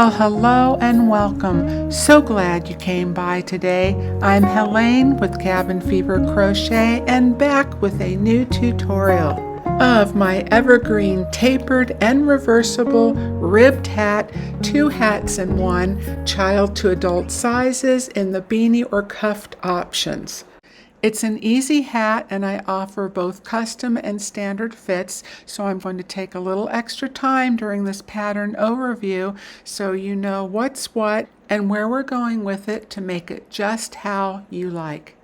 Well, hello and welcome. So glad you came by today. I'm Helene with Cabin Fever Crochet and back with a new tutorial of my evergreen tapered and reversible ribbed hat, 2 hats in one, child to adult sizes in the beanie or cuffed options. It's an easy hat and I offer both custom and standard fits, so I'm going to take a little extra time during this pattern overview so you know what's what and where we're going with it to make it just how you like.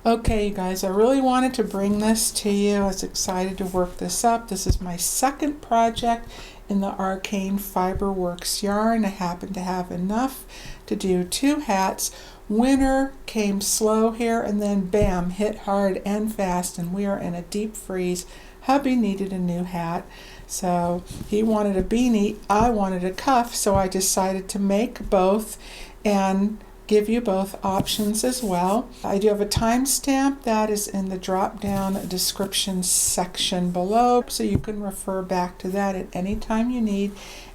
Okay, you guys, I really wanted to bring this to you. I was excited to work this up. This is my second project in the ARCANE FIBRE yarn. I happen to have enough to do 2 hats. Winter came slow here and then bam, hit hard and fast, and we are in a deep freeze. Hubby needed a new hat, so he wanted a beanie, I wanted a cuff, so I decided to make both and give you both options as well. I do have a timestamp that is in the drop down description section below, so you can refer back to that at any time you need.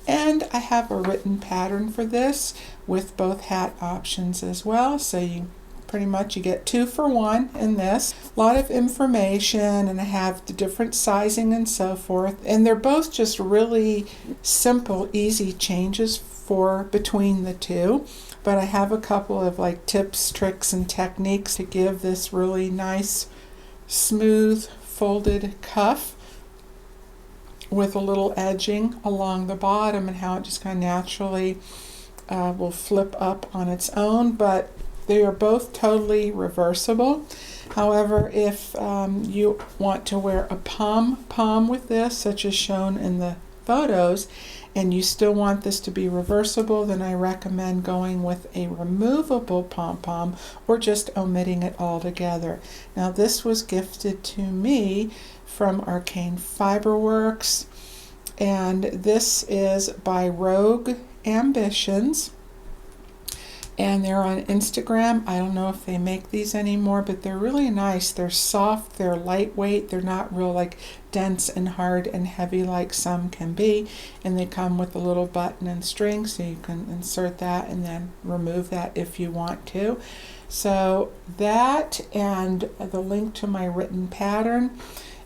And I have a written pattern for this with both hat options as well, so you pretty much you get 2 for 1 in this. A lot of information, and I have the different sizing and so forth, and they're both just really simple, easy changes for between the two. But I have a couple of like tips, tricks, and techniques to give this really nice, smooth, folded cuff with a little edging along the bottom, and how it just kind of naturally will flip up on its own. But they are both totally reversible. However, if you want to wear a pom with this, such as shown in the photos, and you still want this to be reversible, then I recommend going with a removable pom-pom or just omitting it altogether. Now this was gifted to me from ARCANE FIBRE, and this is by Rogue Ambitions, and they're on Instagram. I don't know if they make these anymore, but they're really nice. They're soft, they're lightweight, they're not real like dense and hard and heavy like some can be, and they come with a little button and string, so you can insert that and then remove that if you want to. So that and the link to my written pattern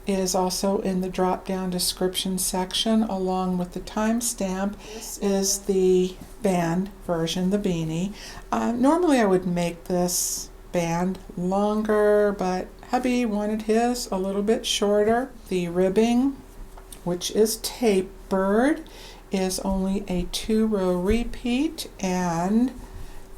is also in the drop down description section, along with the timestamp. This is the band version, the beanie. Normally I would make this band longer, but hubby wanted his a little bit shorter. The ribbing, which is tapered, is only a 2-row repeat, and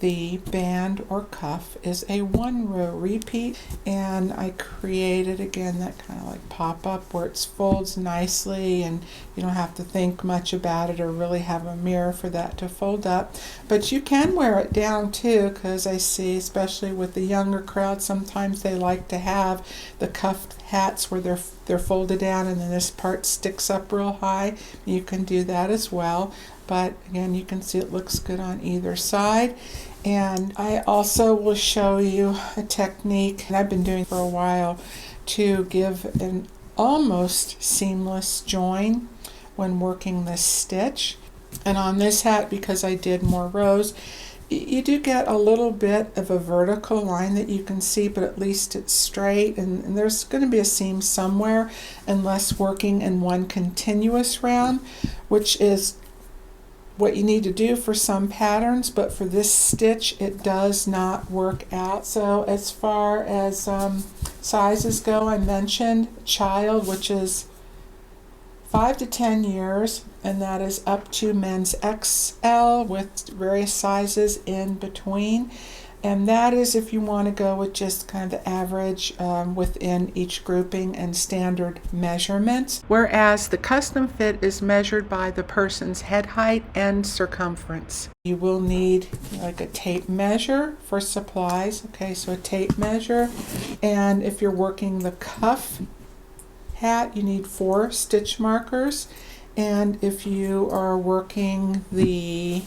the band or cuff is a 1-row repeat. And I created again that kind of like pop-up where it folds nicely, and you don't have to think much about it or really have a mirror for that to fold up. But you can wear it down too, because I see, especially with the younger crowd, sometimes they like to have the cuffed hats where they're folded down and then this part sticks up real high. You can do that as well, but again, you can see it looks good on either side. And I also will show you a technique that I've been doing for a while to give an almost seamless join when working this stitch. And on this hat, because I did more rows, you do get a little bit of a vertical line that you can see, but at least it's straight, and there's going to be a seam somewhere unless working in one continuous round, which is what you need to do for some patterns, but for this stitch it does not work out. So as far as sizes go, I mentioned child, which is 5 to 10 years, and that is up to men's XL with various sizes in between. And that is if you want to go with just kind of the average within each grouping and standard measurements. Whereas the custom fit is measured by the person's head height and circumference. You will need like a tape measure for supplies. Okay, so a tape measure. And if you're working the cuff hat, you need 4 stitch markers. And if you are working the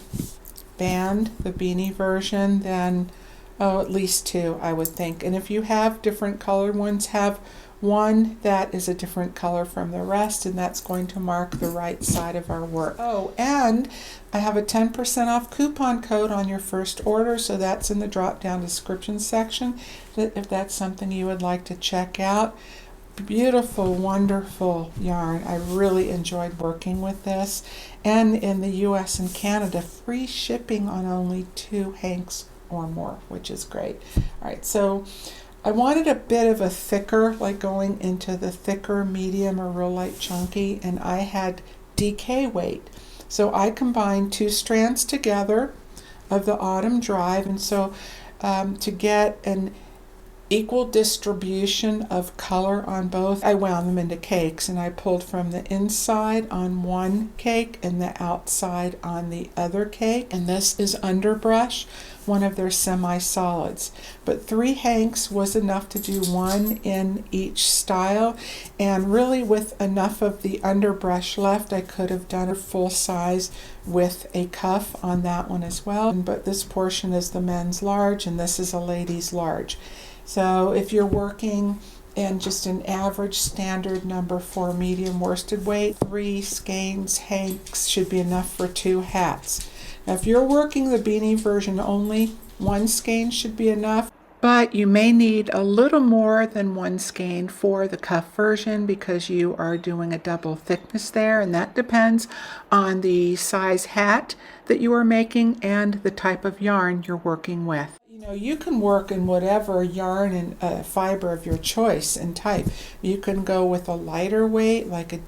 band, the beanie version, then at least 2, I would think. And if you have different colored ones, have one that is a different color from the rest, and that's going to mark the right side of our work. Oh, and I have a 10% off coupon code on your first order, so that's in the drop down description section if that's something you would like to check out. Beautiful, wonderful yarn. I really enjoyed working with this. And in the US and Canada, free shipping on only 2 hanks or more, which is great. All right, so I wanted a bit of a thicker, like going into the thicker, medium, or real light chunky, and I had DK weight. So I combined 2 strands together of the Autumn Drive, and so to get an equal distribution of color on both, I wound them into cakes, and I pulled from the inside on one cake and the outside on the other cake. And this is Underbrush, one of their semi-solids. But 3 hanks was enough to do 1 in each style, and really with enough of the underbrush left, I could have done a full size with a cuff on that one as well. But this portion is the men's large, and this is a ladies large. So if you're working in just an average standard number 4 medium worsted weight, 3 skeins hanks should be enough for 2 hats. Now if you're working the beanie version only, 1 skein should be enough, but you may need a little more than 1 skein for the cuff version because you are doing a double thickness there, and that depends on the size hat that you are making and the type of yarn you're working with. You know, you can work in whatever yarn and fiber of your choice and type. You can go with a lighter weight, like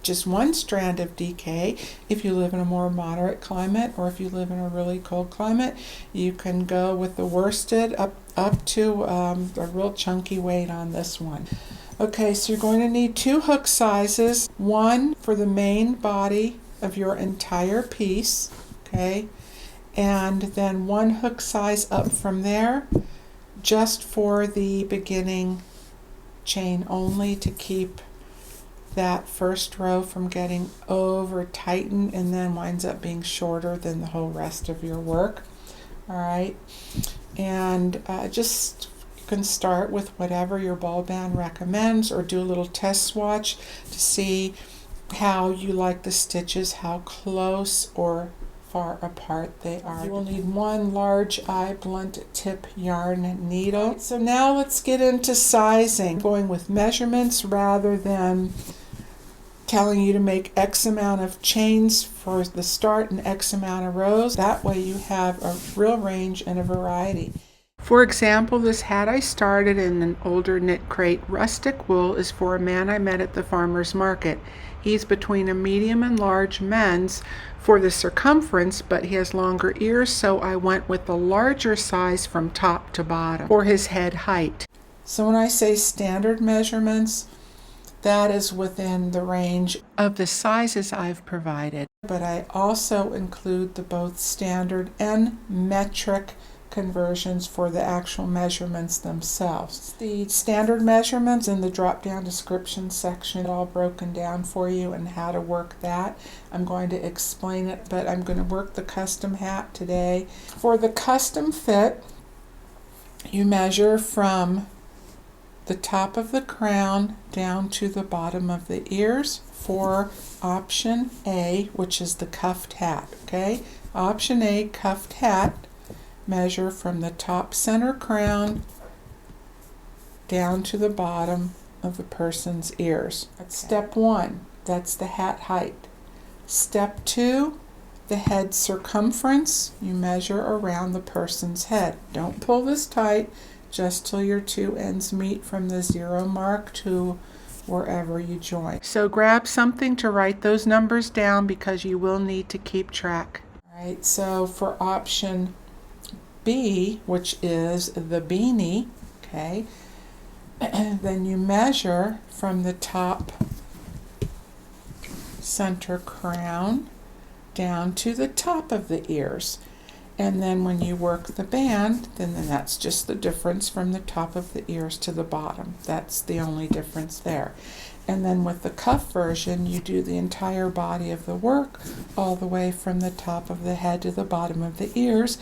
just 1 strand of DK if you live in a more moderate climate, or if you live in a really cold climate. You can go with the worsted up to a real chunky weight on this one. Okay, so you're going to need 2 hook sizes, 1 for the main body of your entire piece, okay? And then 1 hook size up from there, just for the beginning chain only, to keep that first row from getting over tightened and then winds up being shorter than the whole rest of your work. All right, and you can start with whatever your ball band recommends, or do a little test swatch to see how you like the stitches, how close or far apart they are. You will need 1 large eye blunt tip yarn needle. So now let's get into sizing. Going with measurements rather than telling you to make X amount of chains for the start and X amount of rows. That way you have a real range and a variety. For example, this hat I started in an older knit crate. Rustic wool is for a man I met at the farmer's market. He's between a medium and large men's for the circumference, but he has longer ears, so I went with the larger size from top to bottom for his head height. So when I say standard measurements, that is within the range of the sizes I've provided. But I also include the both standard and metric conversions for the actual measurements themselves. The standard measurements in the drop down description section, all broken down for you and how to work that. I'm going to explain it, but I'm going to work the custom hat today. For the custom fit, you measure from the top of the crown down to the bottom of the ears for option A, which is the cuffed hat. Okay, option A, cuffed hat. Measure from the top center crown down to the bottom of the person's ears. That's step 1. That's the hat height. Step 2, the head circumference. You measure around the person's head. Don't pull this tight, just till your 2 ends meet from the 0 mark to wherever you join. So grab something to write those numbers down because you will need to keep track. All right, so for option B, which is the beanie, okay, then you measure from the top center crown down to the top of the ears. And then when you work the band, then that's just the difference from the top of the ears to the bottom. That's the only difference there. And then with the cuff version, you do the entire body of the work, all the way from the top of the head to the bottom of the ears.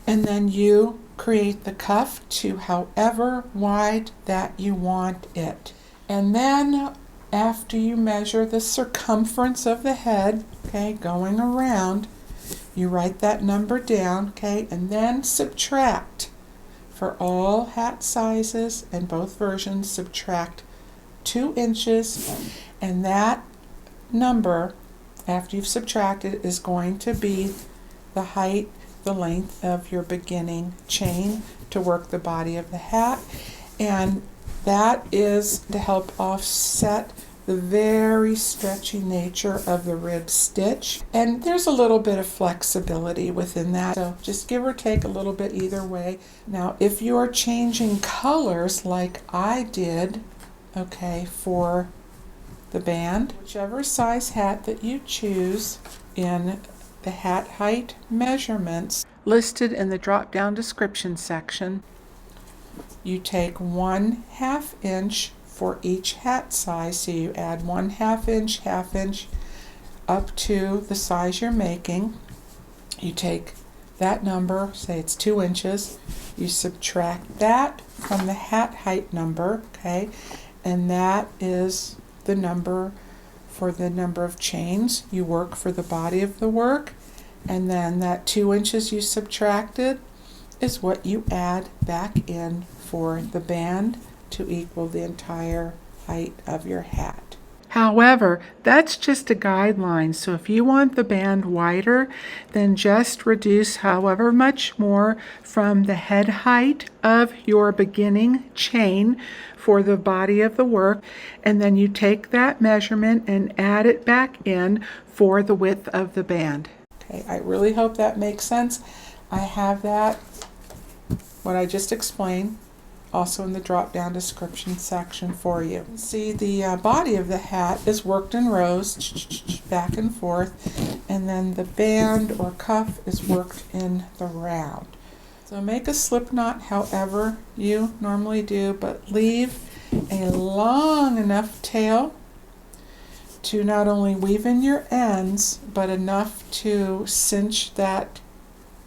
And then you create the cuff to however wide that you want it. And then after you measure the circumference of the head, okay, going around, you write that number down, okay, and then subtract. For all hat sizes and both versions, subtract 2 inches, and that number, after you've subtracted, is going to be the height, the length of your beginning chain to work the body of the hat. And that is to help offset the very stretchy nature of the rib stitch. And there's a little bit of flexibility within that, so just give or take a little bit either way. Now, if you are changing colors like I did, okay, for the band, whichever size hat that you choose, in the hat height measurements listed in the drop-down description section, you take 1/2 inch for each hat size, so you add 1/2 inch, 1/2 inch up to the size you're making. You take that number, say it's 2 inches, you subtract that from the hat height number, okay, and that is the number for the number of chains you work for the body of the work, and then that 2 inches you subtracted is what you add back in for the band to equal the entire height of your hat. However, that's just a guideline, so if you want the band wider, then just reduce however much more from the head height of your beginning chain for the body of the work, and then you take that measurement and add it back in for the width of the band. Okay, I really hope that makes sense. I have that, what I just explained, also in the drop-down description section for you. See, the body of the hat is worked in rows, back and forth, and then the band or cuff is worked in the round. So make a slip knot however you normally do, but leave a long enough tail to not only weave in your ends, but enough to cinch that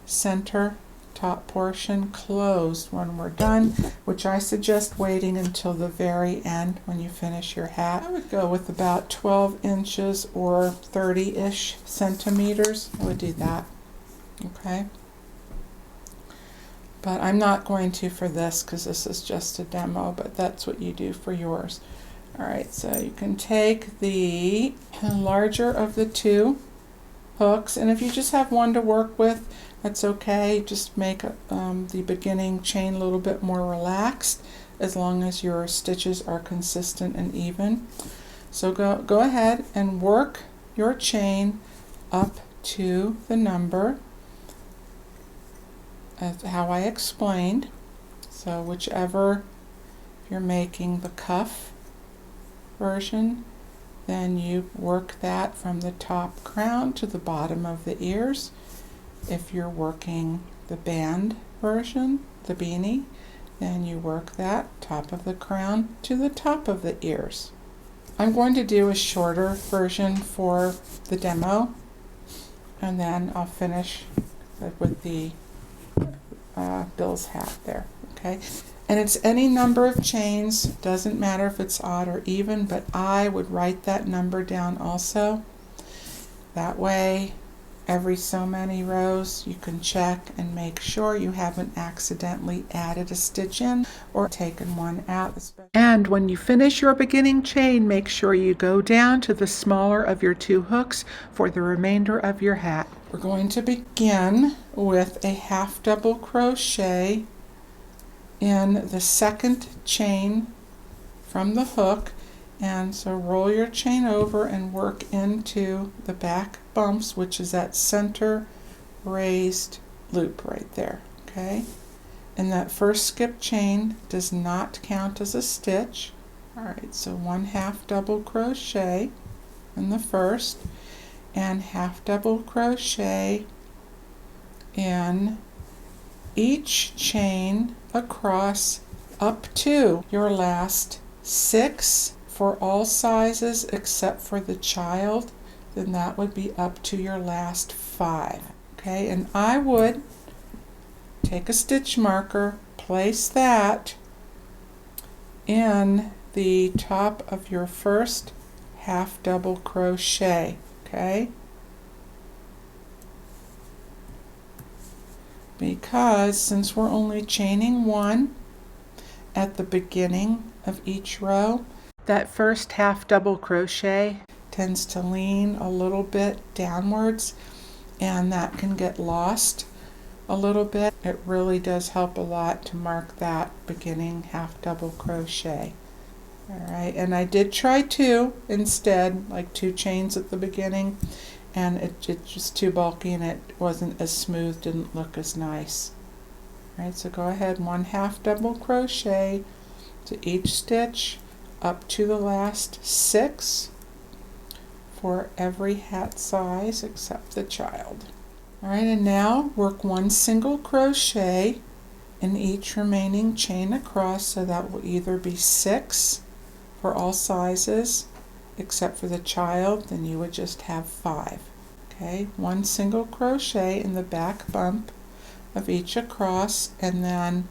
center top portion closed when we're done, which I suggest waiting until the very end when you finish your hat. I would go with about 12 inches or 30-ish centimeters. I would do that, okay? But I'm not going to for this because this is just a demo, but that's what you do for yours. All right, so you can take the larger of the two hooks, and if you just have one to work with, that's okay. Just make the beginning chain a little bit more relaxed as long as your stitches are consistent and even. So go ahead and work your chain up to the number as how I explained. So whichever, if you're making the cuff version, then you work that from the top crown to the bottom of the ears. If you're working the band version, the beanie, then you work that top of the crown to the top of the ears. I'm going to do a shorter version for the demo, and then I'll finish with the Bill's hat there, okay? And it's any number of chains, doesn't matter if it's odd or even, but I would write that number down also. That way, every so many rows you can check and make sure you haven't accidentally added a stitch in or taken one out. And when you finish your beginning chain, make sure you go down to the smaller of your two hooks for the remainder of your hat. We're going to begin with a half double crochet in the second chain from the hook, and so roll your chain over and work into the back bumps, which is that center raised loop right there, okay? And that first skip chain does not count as a stitch. All right, so 1/2 double crochet in the first and half double crochet in each chain across up to your last 6 for all sizes except for the child. Then that would be up to your last 5, okay? And I would take a stitch marker, place that in the top of your first half double crochet, okay? Because since we're only chaining one at the beginning of each row, that first half double crochet tends to lean a little bit downwards, and that can get lost a little bit. It really does help a lot to mark that beginning half double crochet. Alright, and I did try 2 instead, like 2 chains at the beginning, and it's just too bulky and it wasn't as smooth, didn't look as nice. Alright, so go ahead, 1 half double crochet to each stitch up to the last 6 for every hat size except the child. Alright, and now work 1 single crochet in each remaining chain across, so that will either be 6 for all sizes except for the child, then you would just have 5. Okay, 1 single crochet in the back bump of each across, and then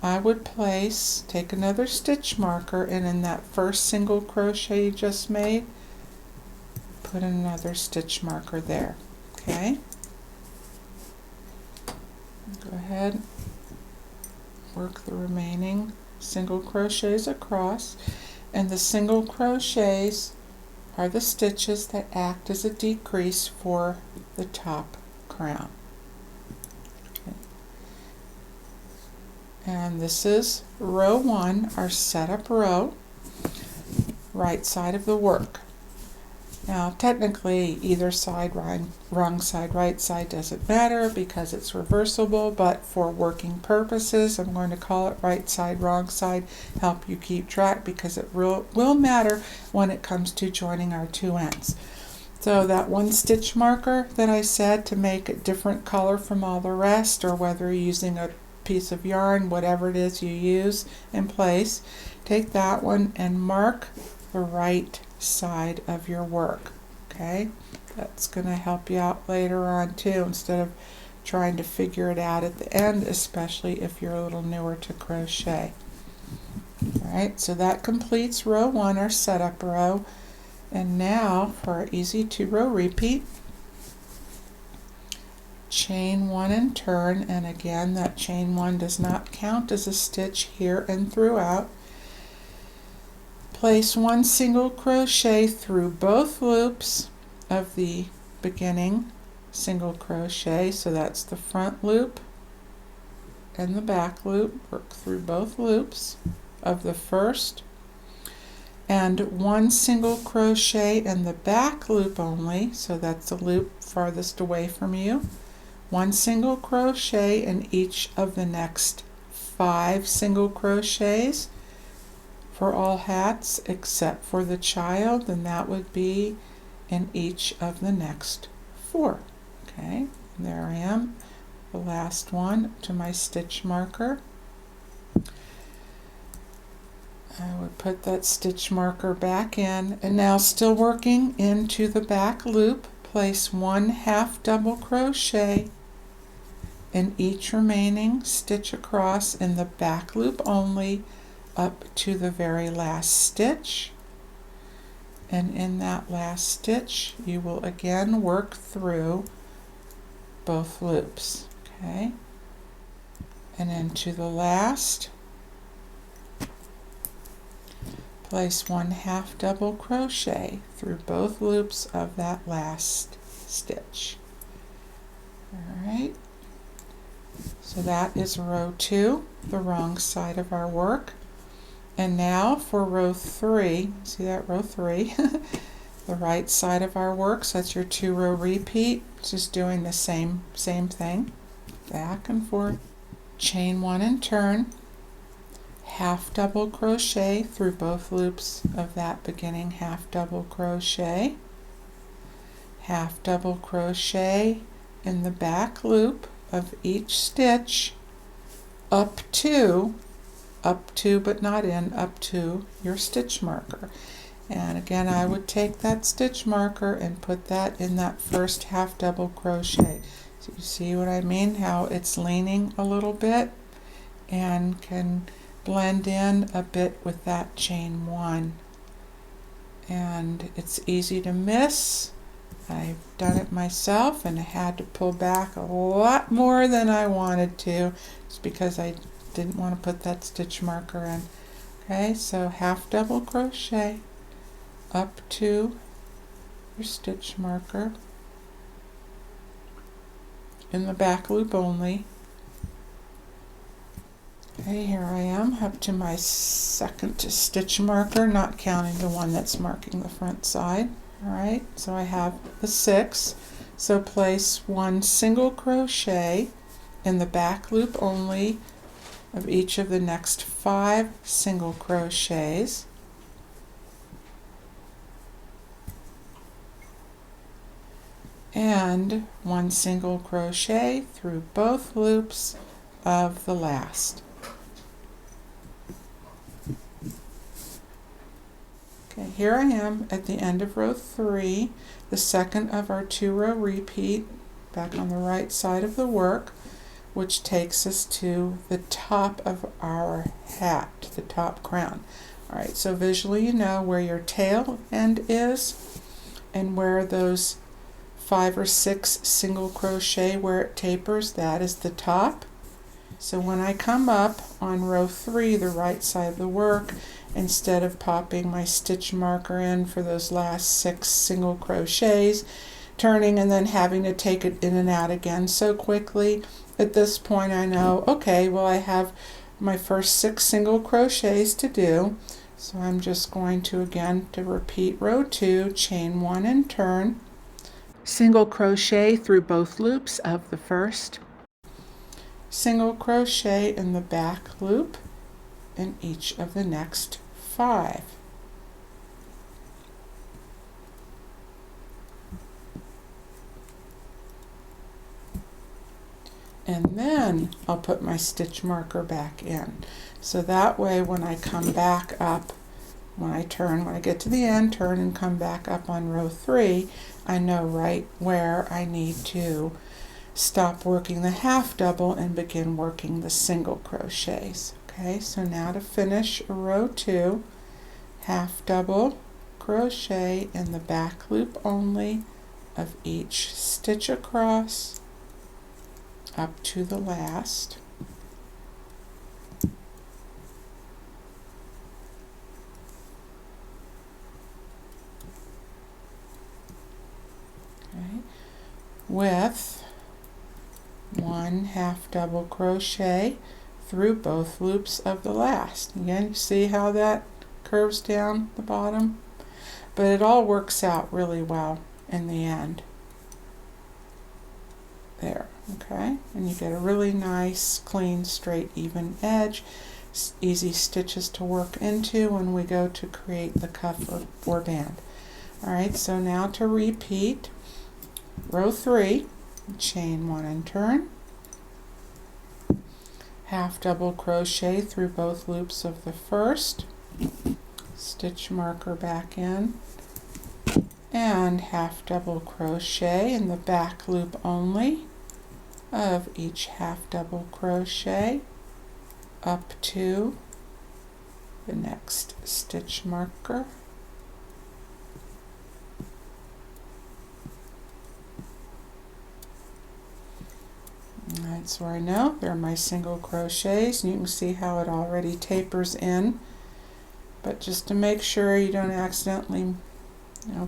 I would place, take another stitch marker, and in that first single crochet you just made, put another stitch marker there. Okay, go ahead, work the remaining single crochets across, and the single crochets are the stitches that act as a decrease for the top crown. Okay. And this is row 1, our setup row, right side of the work. Now technically either side, wrong side, right side doesn't matter because it's reversible, but for working purposes I'm going to call it right side, wrong side, help you keep track because it will matter when it comes to joining our 2 ends. So that 1 stitch marker that I said to make a different color from all the rest, or whether you're using a piece of yarn, whatever it is you use in place, take that one and mark the right side of your work. Okay, that's going to help you out later on too, instead of trying to figure it out at the end, especially if you're a little newer to crochet. Alright, so that completes row 1, our setup row. And now for our easy 2-row repeat, chain 1 and turn, and again that chain 1 does not count as a stitch here and throughout. Place 1 single crochet through both loops of the beginning single crochet, so that's the front loop and the back loop. Work through both loops of the first, and 1 single crochet in the back loop only, so that's the loop farthest away from you. 1 single crochet in each of the next 5 single crochets for all hats except for the child, and that would be in each of the next 4. Okay, there I am, the last one to my stitch marker. I would put that stitch marker back in, and now still working into the back loop, place 1 half double crochet in each remaining stitch across in the back loop only up to the very last stitch, and in that last stitch you will again work through both loops. Okay, and into the last, place 1 half double crochet through both loops of that last stitch. Alright, so that is row 2, the wrong side of our work. And now for row 3, see that, row 3, the right side of our work, so that's your 2-row repeat, just doing the same thing, back and forth, chain 1 and turn, half double crochet through both loops of that beginning half double crochet, half double crochet in the back loop of each stitch up to but not in, up to your stitch marker. And again I would take that stitch marker and put that in that first half double crochet. So you see what I mean, how it's leaning a little bit and can blend in a bit with that chain 1. And it's easy to miss. I've done it myself and I had to pull back a lot more than I wanted to, just because I didn't want to put that stitch marker in. Okay, so half double crochet up to your stitch marker in the back loop only. Okay, here I am up to my second stitch marker, not counting the one that's marking the front side. Alright, so I have the 6. So place 1 single crochet in the back loop only of each of the next 5 single crochets. And 1 single crochet through both loops of the last. Okay, here I am at the end of row 3, the second of our 2-row repeat, back on the right side of the work, which takes us to the top of our hat, the top crown. Alright, so visually you know where your tail end is and where those 5 or 6 single crochet where it tapers, that is the top. So when I come up on row 3, the right side of the work, instead of popping my stitch marker in for those last 6 single crochets, turning and then having to take it in and out again so quickly, at this point I know, okay, well I have my first 6 single crochets to do, so I'm just going to again to repeat row 2, chain 1 and turn, single crochet through both loops of the first, single crochet in the back loop in each of the next 5. And then I'll put my stitch marker back in. So that way when I come back up, when I get to the end, turn and come back up on row 3, I know right where I need to stop working the half double and begin working the single crochets. Okay, so now to finish row 2, half double crochet in the back loop only of each stitch across up to the last. Okay, with 1 half double crochet through both loops of the last. Again, you see how that curves down the bottom? But it all works out really well in the end. There, okay? And you get a really nice, clean, straight, even edge. Easy stitches to work into when we go to create the cuff or band. Alright, so now to repeat row 3, chain 1 and turn, half double crochet through both loops of the first, stitch marker back in, and half double crochet in the back loop only of each half double crochet up to the next stitch marker. That's where I know there are my single crochets, and you can see how it already tapers in. But just to make sure you don't accidentally,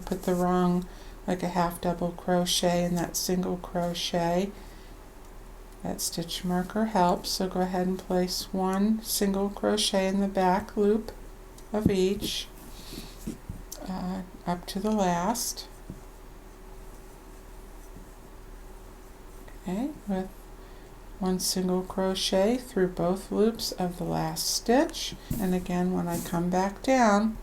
put the wrong, like a half double crochet in that single crochet, that stitch marker helps. So go ahead and place 1 single crochet in the back loop of each up to the last. Okay, with 1 single crochet through both loops of the last stitch, and again when I come back down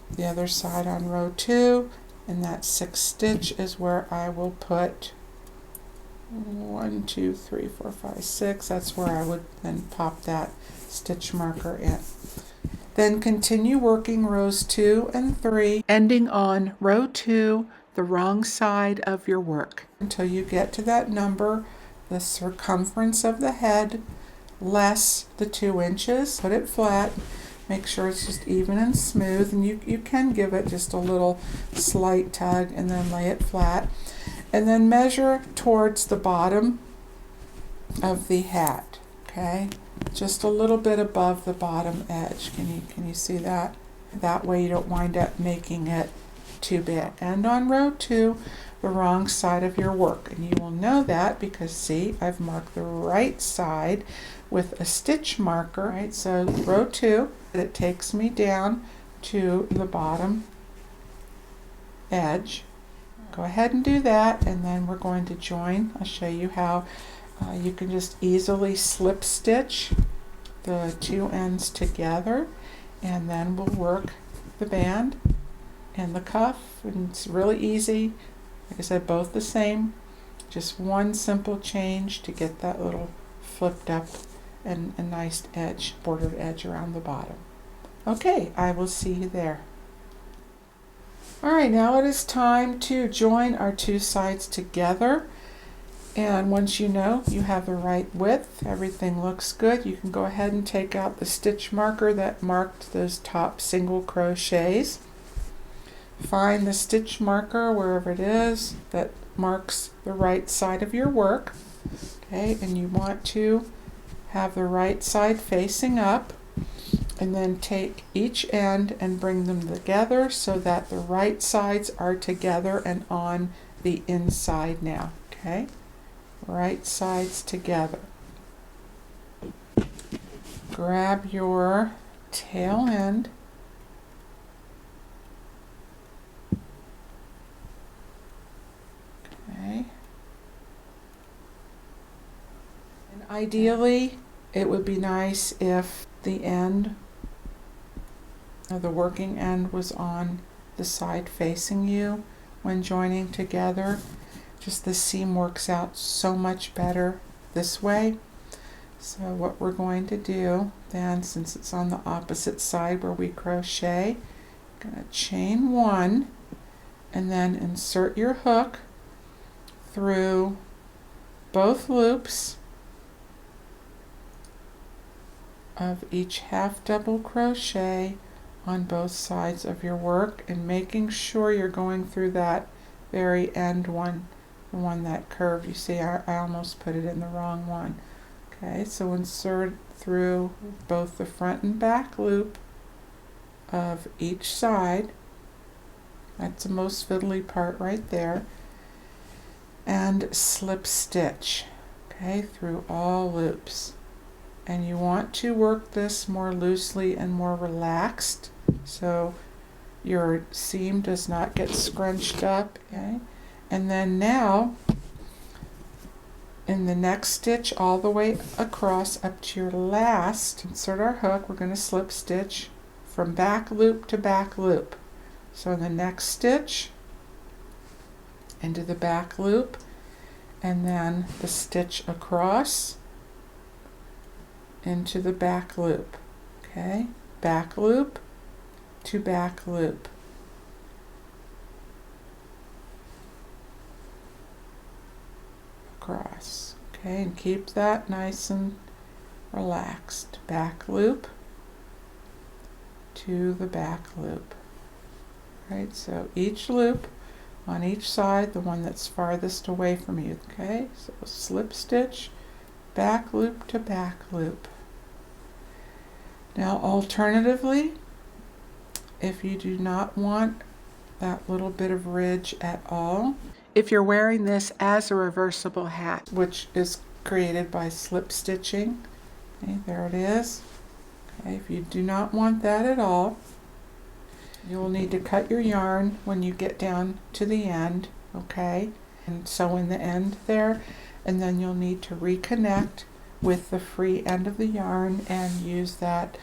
the other side on row 2, and that 6th stitch is where I will put 1, 2, 3, 4, 5, 6. That's where I would then pop that stitch marker in. Then continue working rows 2 and 3, ending on row 2, the wrong side of your work, until you get to that number, the circumference of the head, less the 2 inches. Put it flat, make sure it's just even and smooth, and you can give it just a little slight tug and then lay it flat. And then measure towards the bottom of the hat, okay? Just a little bit above the bottom edge. Can you see that? That way you don't wind up making it too big. And on row 2, the wrong side of your work. And you will know that because see, I've marked the right side with a stitch marker, right? So row 2, it takes me down to the bottom edge. Go ahead and do that, and then we're going to join. I'll show you how you can just easily slip stitch the 2 ends together, and then we'll work the band and the cuff, and it's really easy. Like I said, both the same, just one simple change to get that little flipped up and a nice edge, bordered edge around the bottom. Okay, I will see you there. Alright, now it is time to join our 2 sides together. And once you know you have the right width, everything looks good, you can go ahead and take out the stitch marker that marked those top single crochets. Find the stitch marker wherever it is that marks the right side of your work. Okay, and you want to have the right side facing up. And then take each end and bring them together so that the right sides are together and on the inside now. Okay? Right sides together. Grab your tail end. Okay. And ideally, it would be nice if the end, the working end, was on the side facing you when joining together. Just the seam works out so much better this way. So what we're going to do then, since it's on the opposite side where we crochet, I'm going to chain 1 and then insert your hook through both loops of each half double crochet on both sides of your work, and making sure you're going through that very end one, the one that curved. You see, I almost put it in the wrong one. Okay, so insert through both the front and back loop of each side. That's the most fiddly part right there. And slip stitch, okay, through all loops. And you want to work this more loosely and more relaxed so your seam does not get scrunched up. Okay? And then now in the next stitch all the way across up to your last, insert our hook, we're going to slip stitch from back loop to back loop. So in the next stitch into the back loop, and then the stitch across into the back loop. Okay, back loop to back loop. Across. Okay, and keep that nice and relaxed. Back loop to the back loop. Right, so each loop on each side, the one that's farthest away from you. Okay, so slip stitch, back loop to back loop. Now alternatively, if you do not want that little bit of ridge at all, if you're wearing this as a reversible hat, which is created by slip stitching, okay, there it is. Okay, if you do not want that at all, you'll need to cut your yarn when you get down to the end, okay, and sew in the end there, and then you'll need to reconnect with the free end of the yarn and use that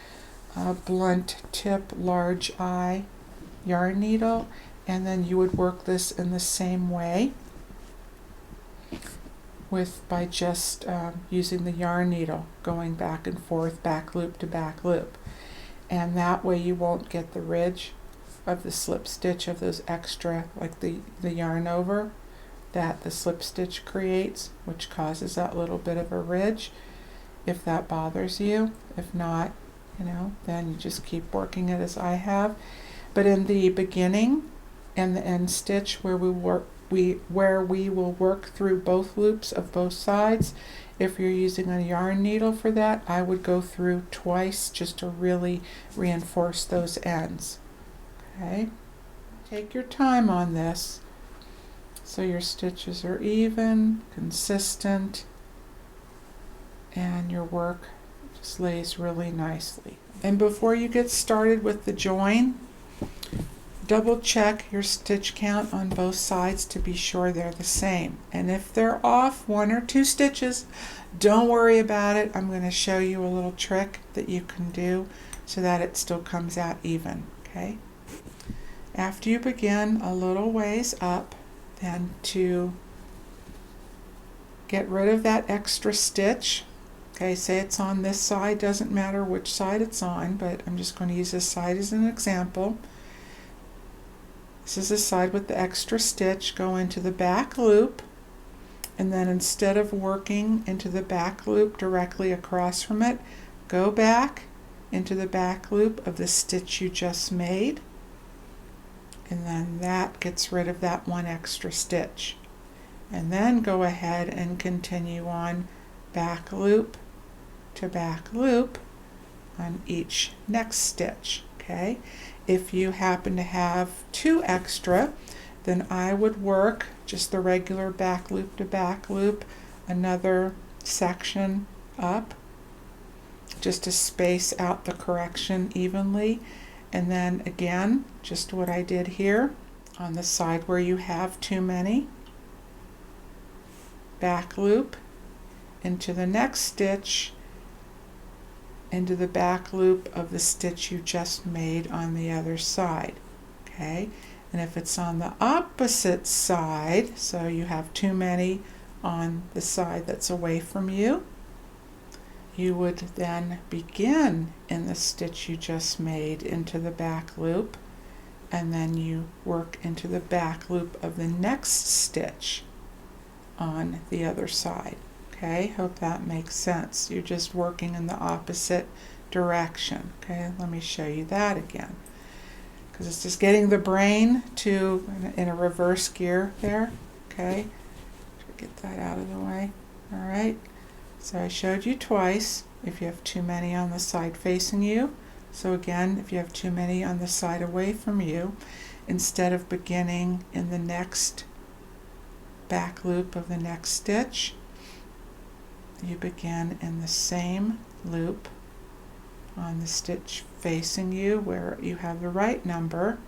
blunt tip large eye yarn needle, and then you would work this in the same way by just using the yarn needle, going back and forth, back loop to back loop, and that way you won't get the ridge of the slip stitch of those extra, like the yarn over that the slip stitch creates, which causes that little bit of a ridge. if that bothers you. If not, you know, then you just keep working it as I have. But in the beginning and the end stitch where we will work through both loops of both sides, if you're using a yarn needle for that, I would go through twice just to really reinforce those ends. Okay? Take your time on this so your stitches are even, consistent, and your work just lays really nicely. And before you get started with the join, double check your stitch count on both sides to be sure they're the same. And if they're off 1 or 2 stitches, don't worry about it. I'm going to show you a little trick that you can do so that it still comes out even. Okay? After you begin a little ways up, then to get rid of that extra stitch, okay, say it's on this side, doesn't matter which side it's on, but I'm just going to use this side as an example. This is the side with the extra stitch. Go into the back loop, and then instead of working into the back loop directly across from it, go back into the back loop of the stitch you just made, and then that gets rid of that 1 extra stitch. And then go ahead and continue on back loop to back loop on each next stitch. Okay? If you happen to have 2 extra, then I would work just the regular back loop to back loop, another section up, just to space out the correction evenly. And then again, just what I did here on the side where you have too many, back loop into the next stitch, into the back loop of the stitch you just made on the other side. Okay, and if it's on the opposite side, so you have too many on the side that's away from you, you would then begin in the stitch you just made into the back loop, and then you work into the back loop of the next stitch on the other side. Okay, hope that makes sense. You're just working in the opposite direction. Okay, let me show you that again, because it's just getting the brain to in a reverse gear there. Okay, get that out of the way. All right, so I showed you twice if you have too many on the side facing you. So again, if you have too many on the side away from you, instead of beginning in the next back loop of the next stitch, you begin in the same loop on the stitch facing you where you have the right number,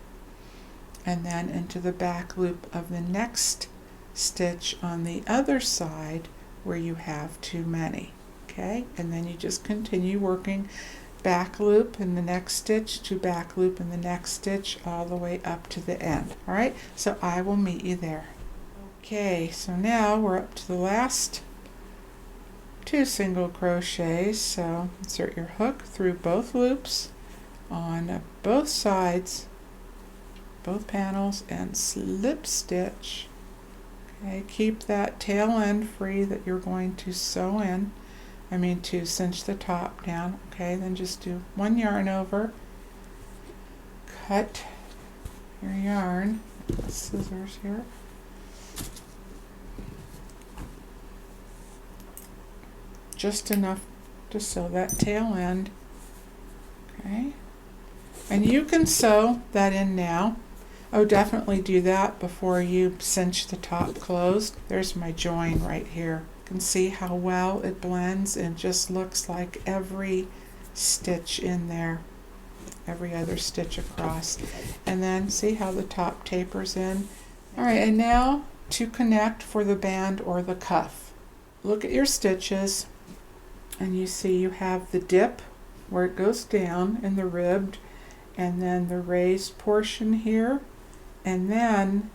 and then into the back loop of the next stitch on the other side where you have too many. Okay, and then you just continue working back loop in the next stitch to back loop in the next stitch all the way up to the end. All right, so I will meet you there. Okay, so now we're up to the last 2 single crochets. So insert your hook through both loops on both sides, both panels, and slip stitch. Okay, keep that tail end free that you're going to sew in. To cinch the top down. Okay, then just do 1 yarn over, cut your yarn, scissors here, just enough to sew that tail end. Okay, and you can sew that in now. Oh, definitely do that before you cinch the top closed. There's my join right here. You can see how well it blends and just looks like every stitch in there, every other stitch across. And then see how the top tapers in. All right, and now to connect for the band or the cuff. Look at your stitches, and you see you have the dip where it goes down in the ribbed, and then the raised portion here, and then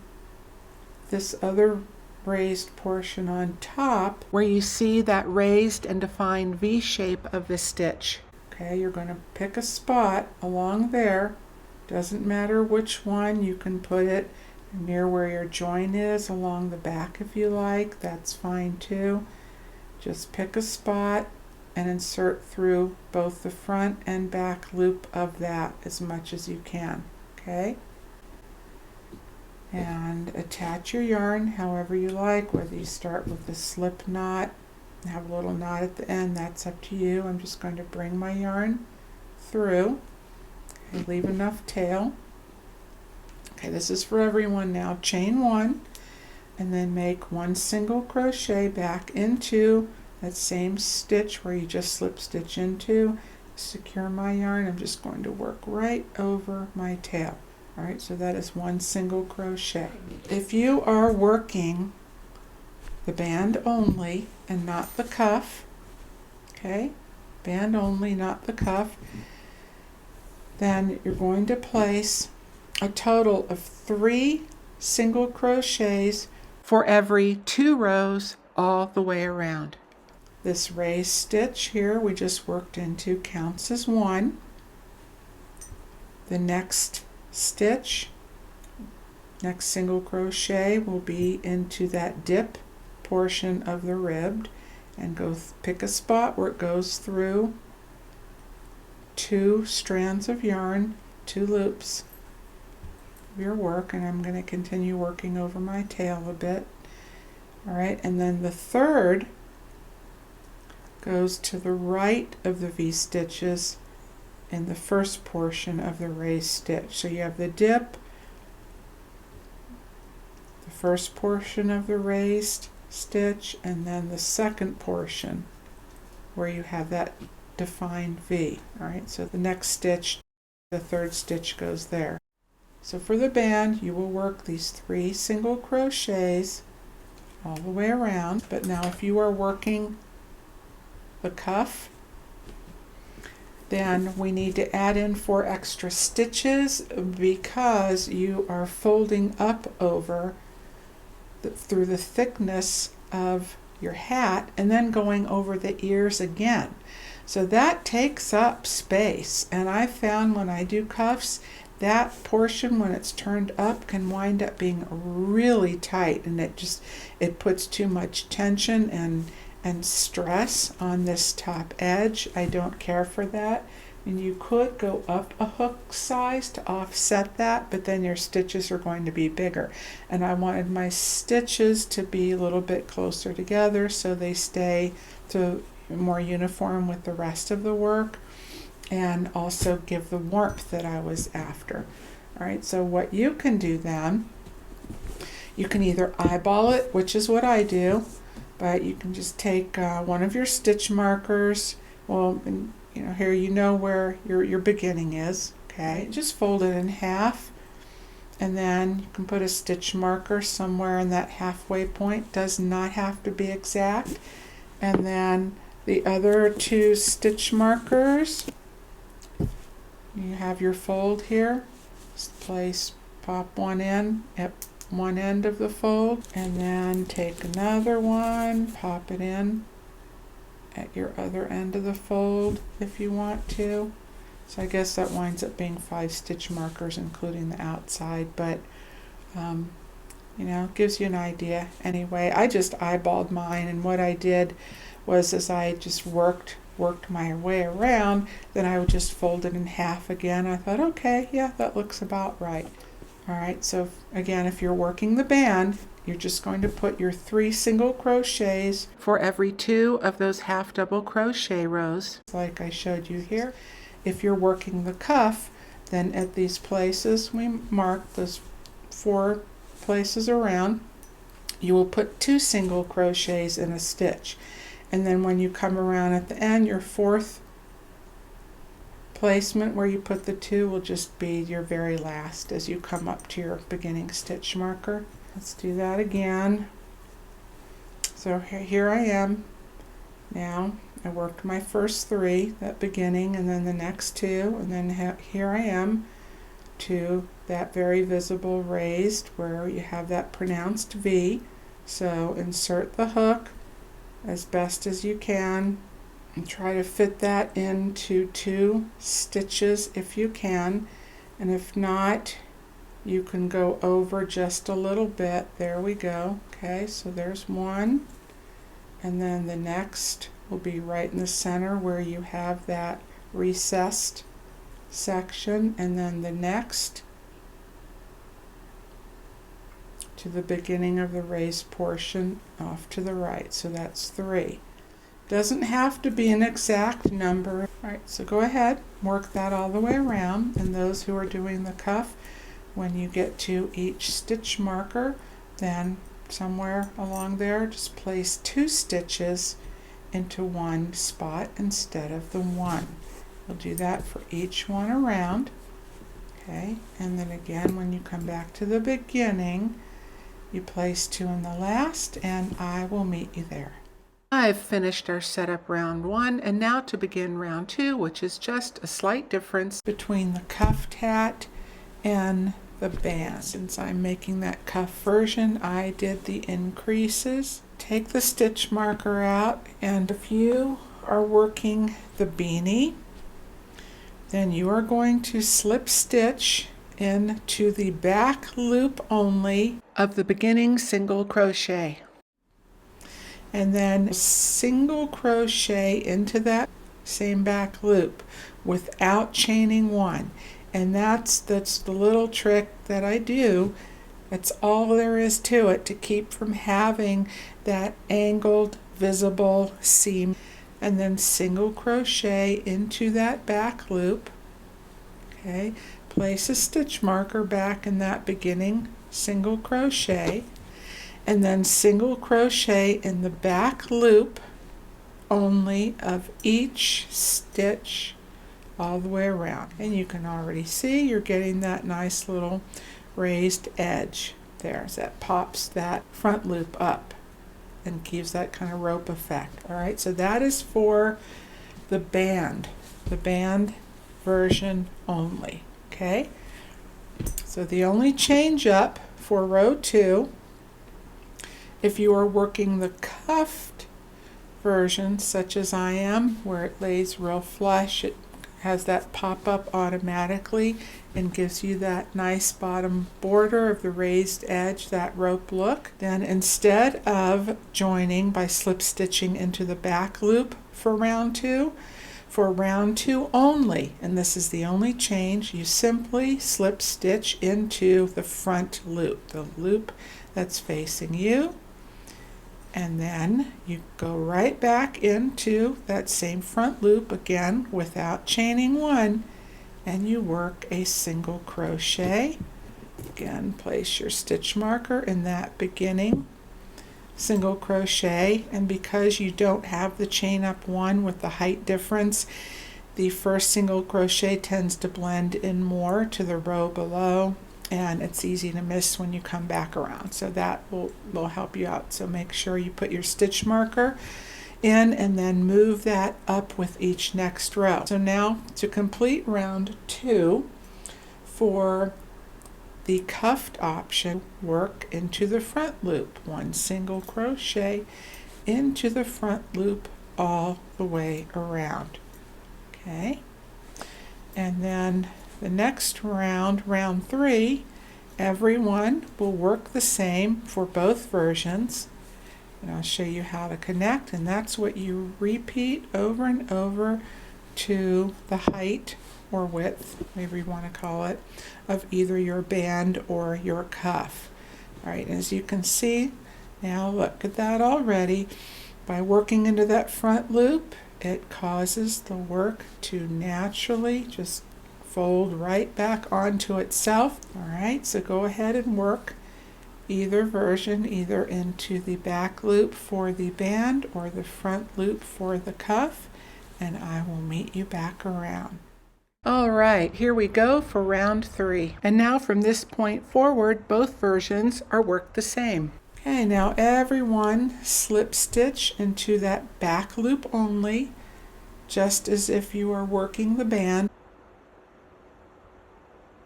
this other raised portion on top where you see that raised and defined V shape of the stitch. Okay, you're going to pick a spot along there. Doesn't matter which one, you can put it near where your join is, along the back if you like, that's fine too. Just pick a spot and insert through both the front and back loop of that as much as you can. Okay? And attach your yarn however you like, whether you start with a slip knot, have a little knot at the end, that's up to you. I'm just going to bring my yarn through and leave enough tail. Okay, this is for everyone now. Chain one, and then make one single crochet back into that same stitch where you just slip stitch into. Secure my yarn. I'm just going to work right over my tail. All right, so that is one single crochet. If you are working the band only and not the cuff, okay, band only, not the cuff, then you're going to place a total of 3 single crochets for every 2 rows all the way around. This raised stitch here we just worked into counts as 1. The next stitch, next single crochet will be into that dip portion of the ribbed, and go pick a spot where it goes through 2 strands of yarn, 2 loops of your work, and I'm going to continue working over my tail a bit. All right, and then the third goes to the right of the V stitches in the first portion of the raised stitch. So you have the dip, the first portion of the raised stitch, and then the second portion where you have that defined V. All right, so the next stitch, the third stitch goes there. So for the band, you will work these 3 single crochets all the way around. But now if you are working the cuff, then we need to add in 4 extra stitches because you are folding up over through the thickness of your hat and then going over the ears again. So that takes up space, and I found when I do cuffs, that portion when it's turned up can wind up being really tight, and it puts too much tension and stress on this top edge. I don't care for that. And you could go up a hook size to offset that, but then your stitches are going to be bigger. And I wanted my stitches to be a little bit closer together so they stay more uniform with the rest of the work, and also give the warmth that I was after. All right, so what you can do then, you can either eyeball it, which is what I do, but you can just take one of your stitch markers. Well, here you know where your beginning is. Okay, just fold it in half, and then you can put a stitch marker somewhere in that halfway point. Does not have to be exact. And then the other 2 stitch markers, you have your fold here. Just pop one in at one end of the fold, and then take another one, pop it in at your other end of the fold if you want to. So I guess that winds up being 5 stitch markers including the outside, but gives you an idea. Anyway, I just eyeballed mine, and what I did was, as I just worked my way around, then I would just fold it in half again. I thought, okay, yeah, that looks about right. All right, so again, if you're working the band, you're just going to put your 3 single crochets for every 2 of those half double crochet rows, like I showed you here. If you're working the cuff, then at these places, we mark those 4 places around, you will put 2 single crochets in a stitch. And then when you come around at the end, your 4th placement where you put the 2 will just be your very last as you come up to your beginning stitch marker. Let's do that again. So here I am. Now I worked my first 3, that beginning, and then the next 2, and then here I am to that very visible raised where you have that pronounced V. So insert the hook as best as you can and try to fit that into 2 stitches if you can, and if not, you can go over just a little bit. There we go. Okay, so there's 1, and then the next will be right in the center where you have that recessed section, and then the next to the beginning of the raised portion off to the right. So that's 3. Doesn't have to be an exact number. All right, so go ahead, work that all the way around. And those who are doing the cuff, when you get to each stitch marker, then somewhere along there, just place 2 stitches into one spot instead of the 1. You'll do that for each one around. Okay, and then again, when you come back to the beginning, you place 2 in the last, and I will meet you there. I've finished our setup round 1, and now to begin round 2, which is just a slight difference between the cuffed hat and the band. Since I'm making that cuff version, I did the increases. Take the stitch marker out, and if you are working the beanie, then you are going to slip stitch into the back loop only of the beginning single crochet, and then single crochet into that same back loop without chaining 1. And that's the little trick that I do. That's all there is to it, to keep from having that angled visible seam. And then single crochet into that back loop. Okay, place a stitch marker back in that beginning single crochet, and then single crochet in the back loop only of each stitch all the way around. And you can already see you're getting that nice little raised edge there. So that pops that front loop up and gives that kind of rope effect. All right, so that is for the band version only. Okay, so the only change up for row 2, if you are working the cuffed version such as I am, where it lays real flush, it has that pop up automatically and gives you that nice bottom border of the raised edge, that rope look. Then instead of joining by slip stitching into the back loop for round 2, for round 2 only, and this is the only change, you simply slip stitch into the front loop, the loop that's facing you, and then you go right back into that same front loop again without chaining 1, and you work a single crochet. Again, place your stitch marker in that beginning single crochet, and because you don't have the chain up 1 with the height difference, the first single crochet tends to blend in more to the row below, and it's easy to miss when you come back around. So that will help you out. So make sure you put your stitch marker in and then move that up with each next row. So now to complete round 2, for the cuffed option, work into the front loop, 1 single crochet into the front loop all the way around. Okay, and then the next round, round 3, everyone will work the same for both versions, and I'll show you how to connect, and that's what you repeat over and over to the height or width, whatever you want to call it, of either your band or your cuff. All right, as you can see, now look at that already. By working into that front loop, it causes the work to naturally just fold right back onto itself. All right, so go ahead and work either version, either into the back loop for the band or the front loop for the cuff, and I will meet you back around. All right, here we go for round 3. And now from this point forward, both versions are worked the same. Okay, now everyone slip stitch into that back loop only, just as if you are working the band.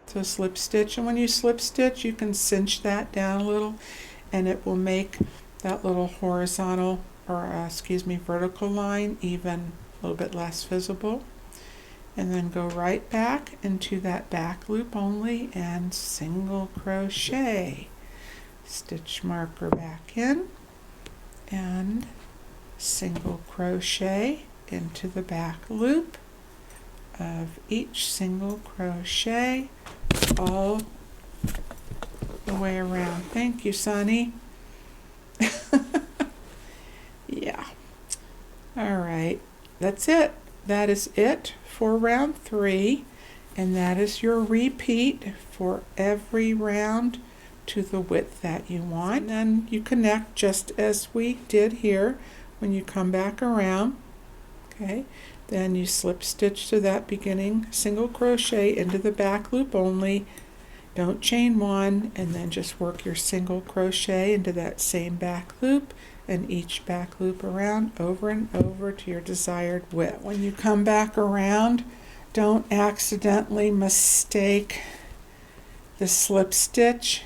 So slip stitch, and when you slip stitch, you can cinch that down a little, and it will make that little horizontal, or vertical line even a little bit less visible. And then go right back into that back loop only and single crochet. Stitch marker back in, and single crochet into the back loop of each single crochet all the way around. Thank you, Sonny. Yeah. All right, that's it. That is it for round 3, and that is your repeat for every round to the width that you want. And then you connect just as we did here when you come back around. Okay, then you slip stitch to that beginning single crochet into the back loop only. Don't chain 1, and then just work your single crochet into that same back loop and each back loop around over and over to your desired width. When you come back around, don't accidentally mistake the slip stitch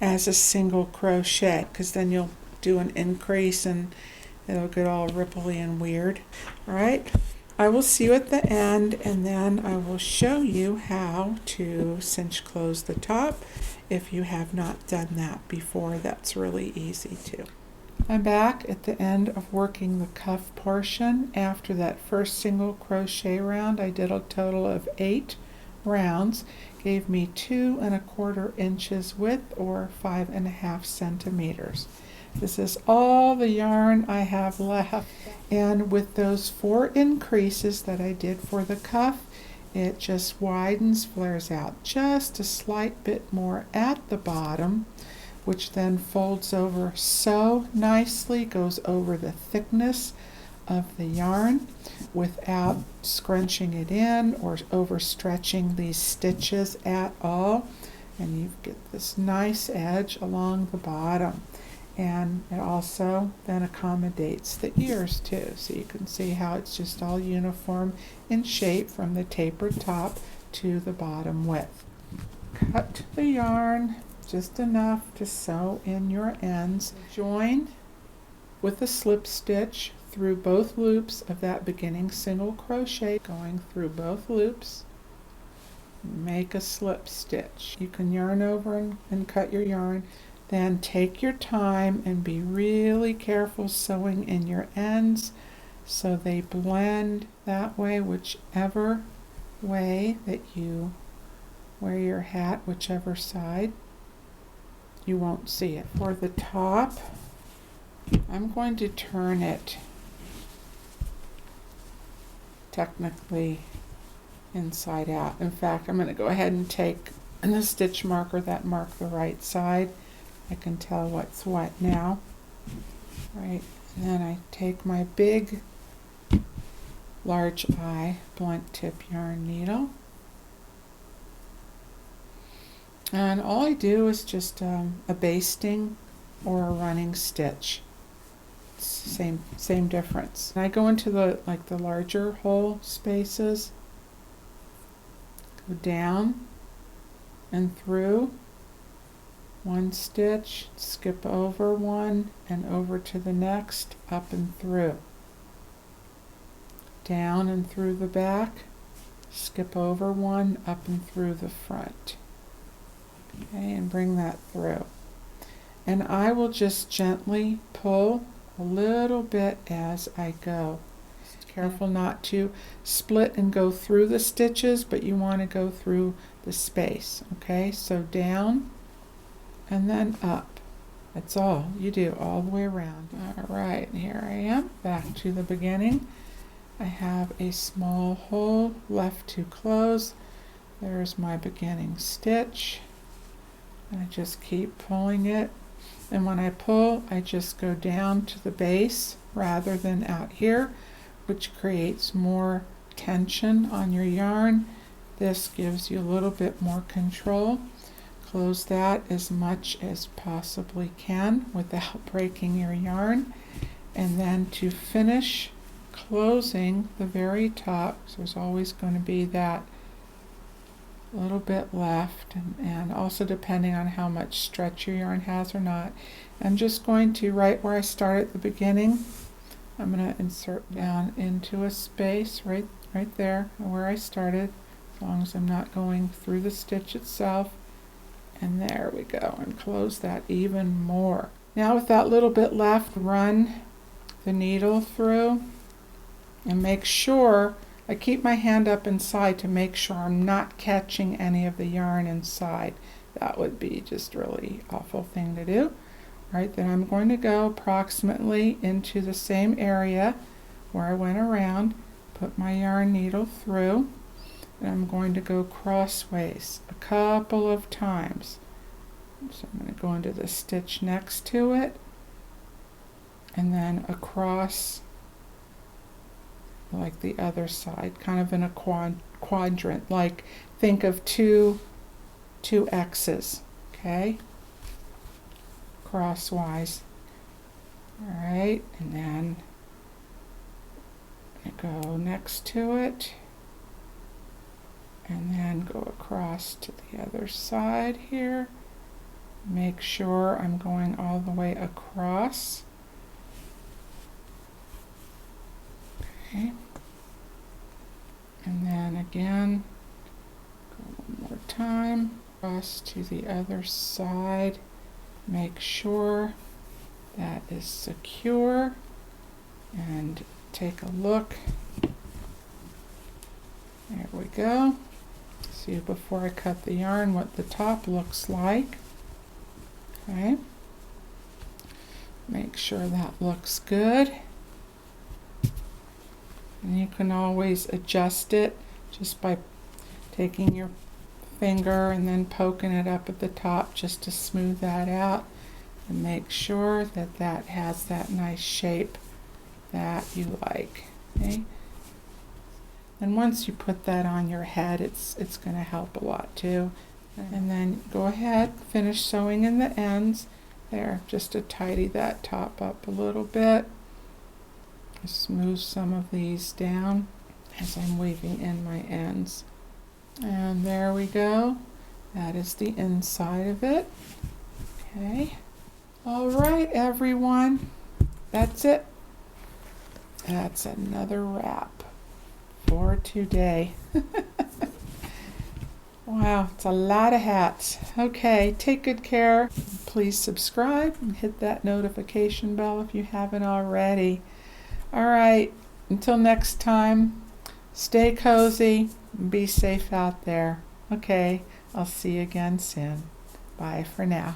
as a single crochet, because then you'll do an increase and it'll get all ripply and weird. All right, I will see you at the end, and then I will show you how to cinch close the top if you have not done that before. That's really easy too. I'm back at the end of working the cuff portion. After that first single crochet round, I did a total of 8 rounds, gave me 2 1/4 inches width, or 5.5 centimeters. This is all the yarn I have left, and with those 4 increases that I did for the cuff, it just widens, flares out just a slight bit more at the bottom, which then folds over so nicely, goes over the thickness of the yarn without scrunching it in or overstretching these stitches at all. And you get this nice edge along the bottom. And it also then accommodates the ears too. So you can see how it's just all uniform in shape from the tapered top to the bottom width. Cut the yarn just enough to sew in your ends. Join with a slip stitch through both loops of that beginning single crochet, going through both loops. Make a slip stitch. You can yarn over and cut your yarn. Then take your time and be really careful sewing in your ends so they blend that way, whichever way that you wear your hat, whichever side. You won't see it. For the top, I'm going to turn it technically inside out. In fact, I'm going to go ahead and take the stitch marker that marked the right side. I can tell what's what now. Right, and then I take my big large eye blunt tip yarn needle, and all I do is just a basting or a running stitch. Same difference. And I go into the larger hole spaces, go down and through one stitch, skip over one and over to the next, up and through, down and through the back, skip over one, up and through the front. Okay, and bring that through. And I will just gently pull a little bit as I go. Just careful not to split and go through the stitches, but you want to go through the space. Okay, so down and then up. That's all you do all the way around. All right, here I am back to the beginning. I have a small hole left to close. There's my beginning stitch. I just keep pulling it, and when I pull, I just go down to the base rather than out here, which creates more tension on your yarn. This gives you a little bit more control. Close that as much as possibly can without breaking your yarn, and then to finish closing the very top, so there's always going to be that little bit left, and also depending on how much stretch your yarn has or not. I'm just going to, right where I started at the beginning, I'm going to insert down into a space right there where I started, as long as I'm not going through the stitch itself. And there we go, and close that even more. Now with that little bit left, run the needle through, and make sure I keep my hand up inside to make sure I'm not catching any of the yarn inside. That would be just really awful thing to do. All right, then I'm going to go approximately into the same area where I went around, put my yarn needle through, and I'm going to go crossways a couple of times. So I'm going to go into the stitch next to it, and then across like the other side, kind of in a quadrant, like think of two X's, okay, crosswise. All right, and then I go next to it, and then go across to the other side here. Make sure I'm going all the way across. Okay. And then again, go one more time, across to the other side. Make sure that is secure, and take a look. There we go. See before I cut the yarn what the top looks like. Okay. Make sure that looks good. And you can always adjust it just by taking your finger and then poking it up at the top just to smooth that out, and make sure that that has that nice shape that you like. Okay. And once you put that on your head, it's going to help a lot too. And then go ahead, finish sewing in the ends there, just to tidy that top up a little bit. Smooth some of these down as I'm weaving in my ends. And there we go. That is the inside of it. Okay. All right, everyone. That's it. That's another wrap for today. Wow, it's a lot of hats. Okay, take good care. Please subscribe and hit that notification bell if you haven't already. All right, until next time, stay cozy and be safe out there. Okay, I'll see you again soon. Bye for now.